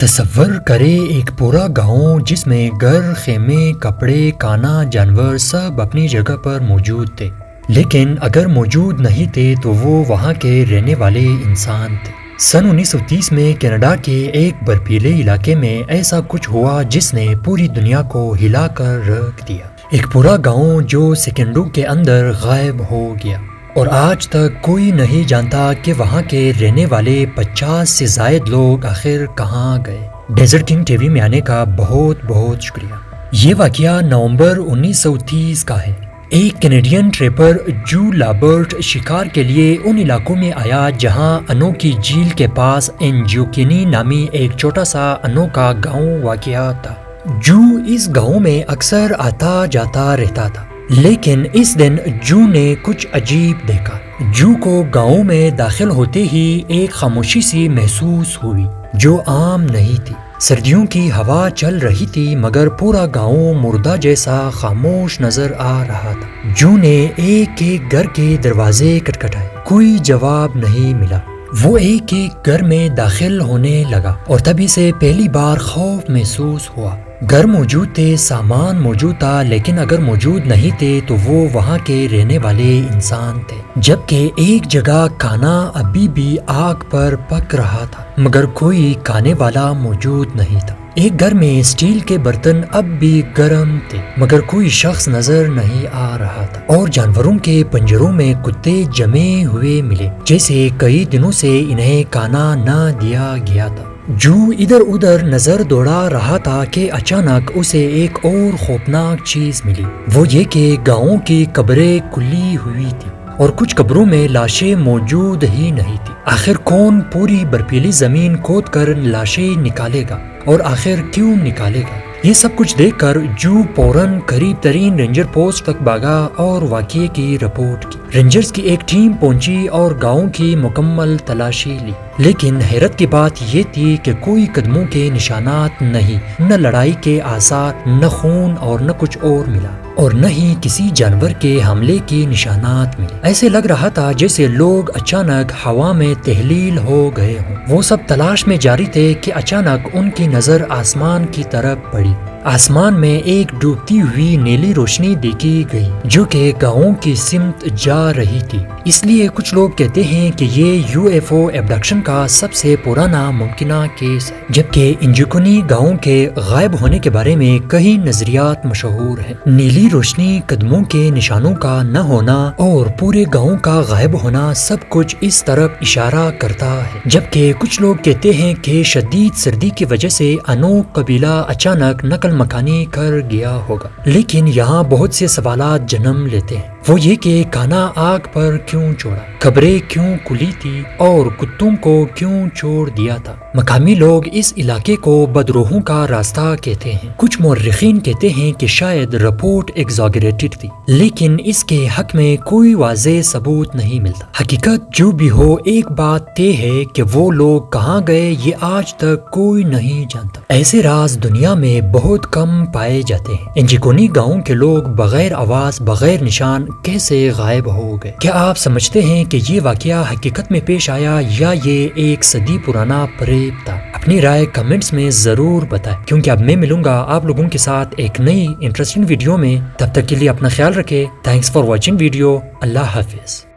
تصور کرے ایک پورا گاؤں جس میں گھر، خیمے، کپڑے، کانا، جانور سب اپنی جگہ پر موجود تھے، لیکن اگر موجود نہیں تھے تو وہ وہاں کے رہنے والے انسان تھے۔ سن 1930 میں کینیڈا کے ایک برفیلے علاقے میں ایسا کچھ ہوا جس نے پوری دنیا کو ہلا کر رکھ دیا۔ ایک پورا گاؤں جو سیکنڈوں کے اندر غائب ہو گیا، اور آج تک کوئی نہیں جانتا کہ وہاں کے رہنے والے 50 سے زائد لوگ آخر کہاں گئے۔ ڈیزرٹ کنگ ٹی وی میں آنے کا بہت بہت شکریہ۔ یہ واقعہ نومبر 1930 کا ہے۔ ایک کینیڈین ٹریپر جو لابرٹ شکار کے لیے ان علاقوں میں آیا جہاں انوکی جھیل کے پاس انجوکینی نامی ایک چھوٹا سا انوکھا گاؤں واقع تھا۔ جو اس گاؤں میں اکثر آتا جاتا رہتا تھا، لیکن اس دن جو نے کچھ عجیب دیکھا۔ جو کو گاؤں میں داخل ہوتے ہی ایک خاموشی سی محسوس ہوئی جو عام نہیں تھی۔ سردیوں کی ہوا چل رہی تھی مگر پورا گاؤں مردہ جیسا خاموش نظر آ رہا تھا۔ جو نے ایک ایک گھر کے دروازے کھٹکھٹائے، کوئی جواب نہیں ملا۔ وہ ایک ایک گھر میں داخل ہونے لگا اور تبھی سے پہلی بار خوف محسوس ہوا۔ گھر موجود تھے، سامان موجود تھا، لیکن اگر موجود نہیں تھے تو وہ وہاں کے رہنے والے انسان تھے۔ جبکہ ایک جگہ کھانا ابھی بھی آگ پر پک رہا تھا مگر کوئی کھانے والا موجود نہیں تھا۔ ایک گھر میں اسٹیل کے برتن اب بھی گرم تھے مگر کوئی شخص نظر نہیں آ رہا تھا، اور جانوروں کے پنجروں میں کتے جمے ہوئے ملے جیسے کئی دنوں سے انہیں کھانا نہ دیا گیا تھا۔ جو ادھر ادھر نظر دوڑا رہا تھا کہ اچانک اسے ایک اور خوفناک چیز ملی، وہ یہ کہ گاؤں کی قبریں کھلی ہوئی تھی اور کچھ قبروں میں لاشیں موجود ہی نہیں تھی۔ آخر کون پوری برفیلی زمین کھود کر لاشیں نکالے گا، اور آخر کیوں نکالے گا؟ یہ سب کچھ دیکھ کر جو فوراً قریب ترین رینجر پوسٹ تک بھاگا اور واقعے کی رپورٹ کی۔ رینجرز کی ایک ٹیم پہنچی اور گاؤں کی مکمل تلاشی لی، لیکن حیرت کی بات یہ تھی کہ کوئی قدموں کے نشانات نہیں، نہ لڑائی کے آثار، نہ خون اور نہ کچھ اور ملا، اور نہ ہی کسی جانور کے حملے کے نشانات ملے۔ ایسے لگ رہا تھا جیسے لوگ اچانک ہوا میں تحلیل ہو گئے ہوں۔ وہ سب تلاش میں جاری تھے کہ اچانک ان کی نظر آسمان کی طرف پڑی۔ آسمان میں ایک ڈوبتی ہوئی نیلی روشنی دیکھی گئی جو کہ گاؤں کی سمت جا رہی تھی۔ اس لیے کچھ لوگ کہتے ہیں کہ یہ UFO ایبڈکشن کا سب سے پرانا ممکنہ کیس ہے، جبکہ انجوکینی گاؤں کے غائب ہونے کے بارے میں کئی نظریات مشہور ہیں۔ نیلی روشنی، قدموں کے نشانوں کا نہ ہونا اور پورے گاؤں کا غائب ہونا، سب کچھ اس طرف اشارہ کرتا ہے۔ جبکہ کچھ لوگ کہتے ہیں کہ شدید سردی کی وجہ سے انوک قبیلہ اچانک نقل مکانی کر گیا ہوگا۔ لیکن یہاں بہت سے سوالات جنم لیتے ہیں، وہ یہ کہ کھانا آگ پر کیوں چھوڑا، قبریں کیوں کھلی تھی، اور کتوں کو کیوں چھوڑ دیا تھا۔ مقامی لوگ اس علاقے کو بدروحوں کا راستہ کہتے ہیں۔ کچھ مورخین کہتے ہیں کہ شاید رپورٹ ایگزاگریٹڈ تھی، لیکن اس کے حق میں کوئی واضح ثبوت نہیں ملتا۔ حقیقت جو بھی ہو، ایک بات طے ہے کہ وہ لوگ کہاں گئے یہ آج تک کوئی نہیں جانتا۔ ایسے راز دنیا میں بہت کم پائے جاتے ہیں۔ انجوکینی گاؤں کے لوگ بغیر آواز، بغیر نشان کیسے غائب ہو گئے؟ کیا آپ سمجھتے ہیں کہ یہ واقعہ حقیقت میں پیش آیا یا یہ ایک صدی پرانا فریب تھا؟ اپنی رائے کمنٹس میں ضرور بتائیں، کیونکہ اب میں ملوں گا آپ لوگوں کے ساتھ ایک نئی انٹرسٹنگ ویڈیو میں۔ تب تک کے لیے اپنا خیال رکھیں۔ Thanks for watching video. اللہ حافظ۔